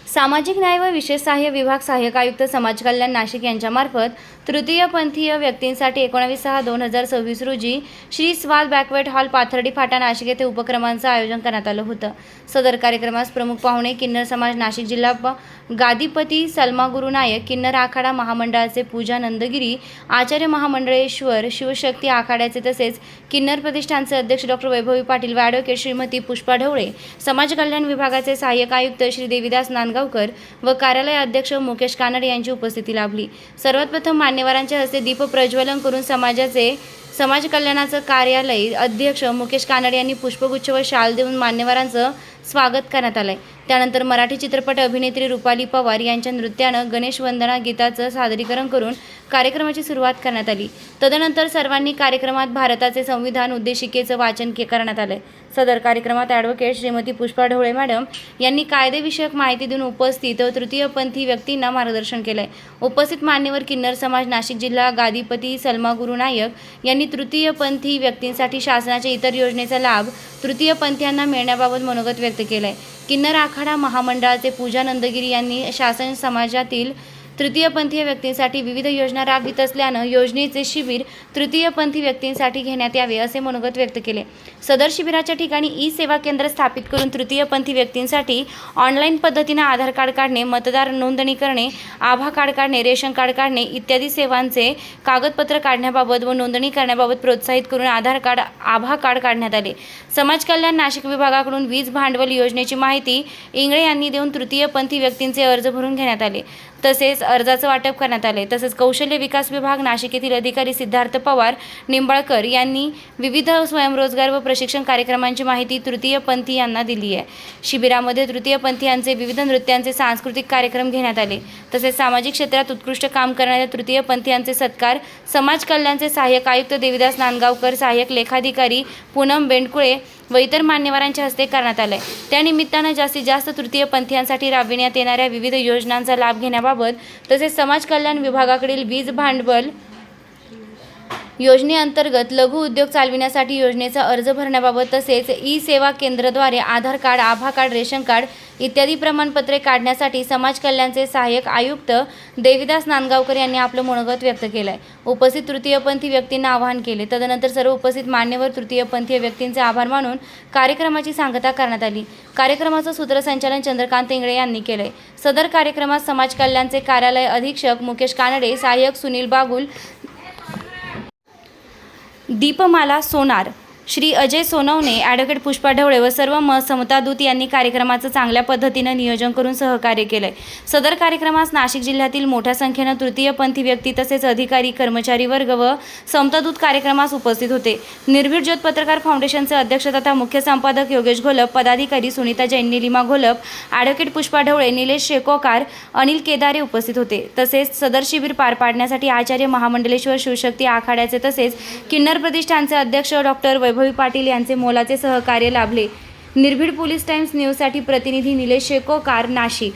सामाजिक न्याय व विशेष सहाय्य विभाग सहाय्यक आयुक्त समाज कल्याण नाशिक यांच्यामार्फत तृतीयपंथीय व्यक्तींसाठी 19/6/2026 रोजी श्री स्वाद बँक्वेट हॉल पाथर्डी फाटा नाशिक येथे उपक्रमांचं आयोजन करण्यात आलं होतं। सदर कार्यक्रमास प्रमुख पाहुणे किन्नर समाज नाशिक जिल्हा गादीपती सलमा गुरु नायक, किन्नर आखाडा महामंडळाचे पूजा नंदगिरी, आचार्य महामंडळेश्वर शिवशक्ती आखाड्याचे तसेच किन्नर प्रतिष्ठानचे अध्यक्ष डॉक्टर वैभवी पाटील व ॲडव्होकेट श्रीमती पुष्पा ढवळे, समाज कल्याण विभागाचे सहाय्यक आयुक्त श्री देविदास नांदगावकर व कार्यालय अध्यक्ष मुकेश कानडे यांची उपस्थिती लाभली। सर्वात प्रथम मान्यवरांच्या हस्ते दीप प्रज्वलन करून समाज कल्याणाचं कार्यालय अध्यक्ष मुकेश कानडे यांनी पुष्पगुच्छ व शाल देऊन मान्यवरांचं स्वागत करण्यात आलंय। त्यानंतर मराठी चित्रपट अभिनेत्री रुपाली पवार यांच्या नृत्यानं गणेश वंदना गीताचं सादरीकरण करून कार्यक्रमाची सुरुवात करण्यात आली। तदनंतर सर्वांनी कार्यक्रमात भारताचे संविधान उद्देशिकेचं वाचन करण्यात आलंय। सदर कार्यक्रमात ॲडव्होकेट श्रीमती पुष्पा ढवळे मॅडम यांनी कायदेविषयक माहिती देऊन उपस्थित तृतीयपंथी व्यक्तींना मार्गदर्शन केलंय। उपस्थित मान्यवर किन्नर समाज नाशिक जिल्हा गादीपती सलमा गुरु नायक यांनी तृतीयपंथी व्यक्तींसाठी शासनाच्या इतर योजनेचा लाभ तृतीयपंथीयांना मिळण्याबाबत मनोगत व्यक्त केलंय। किन्नर आखाडा महामंडळाचे पूजा नंदगिरी यांनी शासन समाजातील तृतीयपंथीय व्यक्तींसाठी विविध योजना राबवित असल्यानं योजनेचे शिबिर तृतीयपंथी व्यक्तींसाठी घेण्यात यावे असे मनोगत व्यक्त केले। सदर शिबिराच्या ठिकाणी ई सेवा केंद्र स्थापित करून तृतीयपंथी व्यक्तींसाठी ऑनलाईन पद्धतीने आधार कार्ड काढणे, मतदार नोंदणी करणे, आभा कार्ड काढणे, रेशन कार्ड काढणे इत्यादी सेवांचे कागदपत्र काढण्याबाबत व नोंदणी करण्याबाबत प्रोत्साहित करून आभा कार्ड काढण्यात आले। समाज कल्याण नाशिक विभागाकडून वीज भांडवल योजनेची माहिती इंगळे यांनी देऊन तृतीयपंथी व्यक्तींचे अर्ज भरून घेण्यात आले। तसेच अर्जाचं वाटप करण्यात आले। तसेच कौशल्य विकास विभाग नाशिक येथील अधिकारी सिद्धार्थ पवार निंबाळकर यांनी विविध स्वयंरोजगार व प्रशिक्षण कार्यक्रमांची माहिती तृतीयपंथीयांना दिली आहे। शिबिरामध्ये तृतीयपंथीयांचे विविध नृत्यांचे सांस्कृतिक कार्यक्रम घेण्यात आले। तसेच सामाजिक क्षेत्रात उत्कृष्ट काम करणाऱ्या तृतीयपंथीयांचे सत्कार समाज कल्याणचे सहाय्यक आयुक्त देविदास नांदगावकर, सहाय्यक लेखाधिकारी पूनम बेंडकुळे व इतर मान्यवरांच्या हस्ते करण्यात आले। त्यानिमित्तानं जास्तीत जास्त तृतीयपंथीयांसाठी राबविण्यात येणाऱ्या विविध योजनांचा लाभ घेण्याबाबत तसेच समाज कल्याण विभागाकडील वीज भांडवल योजनेअंतर्गत लघु उद्योग चालविण्यासाठी योजनेचा अर्ज भरण्याबाबत तसेच ई सेवा केंद्राद्वारे आधार कार्ड, आभा कार्ड, रेशन कार्ड इत्यादी प्रमाणपत्रे काढण्यासाठी समाज कल्याणचे सहाय्यक आयुक्त देविदास नांदगावकर यांनी आपलं मनोगत व्यक्त केलं आहे। उपस्थित तृतीयपंथी व्यक्तींना आवाहन केले। तदनंतर सर्व उपस्थित मान्यवर तृतीयपंथीय व्यक्तींचे आभार मानून कार्यक्रमाची सांगता करण्यात आली। कार्यक्रमाचं सूत्रसंचालन चंद्रकांत इंगळे यांनी केले। सदर कार्यक्रमात समाज कल्याणचे कार्यालय अधीक्षक मुकेश कानडे, सहाय्यक सुनील बागुल, दीपमाला सोनार, श्री अजय सोनवणे, ॲडव्होकेट पुष्पा ढवळे व सर्व समतादूत यांनी कार्यक्रमाचं चांगल्या पद्धतीनं नियोजन करून सहकार्य केलंय। सदर कार्यक्रमास नाशिक जिल्ह्यातील मोठ्या संख्येनं तृतीयपंथी व्यक्ती तसेच अधिकारी, कर्मचारी वर्ग व समतादूत कार्यक्रमास उपस्थित होते। निर्भीड ज्योत पत्रकार फाउंडेशनचे अध्यक्ष तथा मुख्य संपादक योगेश घोलप, पदाधिकारी सुनीता जैन, निलिमा घोलप, ॲडव्होकेट पुष्पा ढवळे, निलेश शेकोकार, अनिल केदारे उपस्थित होते। तसेच सदर शिबिर पार पाडण्यासाठी आचार्य महामंडळेश्वर शिवशक्ती आखाड्याचे तसेच किन्नर प्रतिष्ठानचे अध्यक्ष डॉक्टर वैभवी पाटील यांचे मोलाचे सहकार्य लाभले। निर्भीड पोलीस टाइम्स न्यूजसाठी प्रतिनिधी निलेश शेकोकार, नाशिक।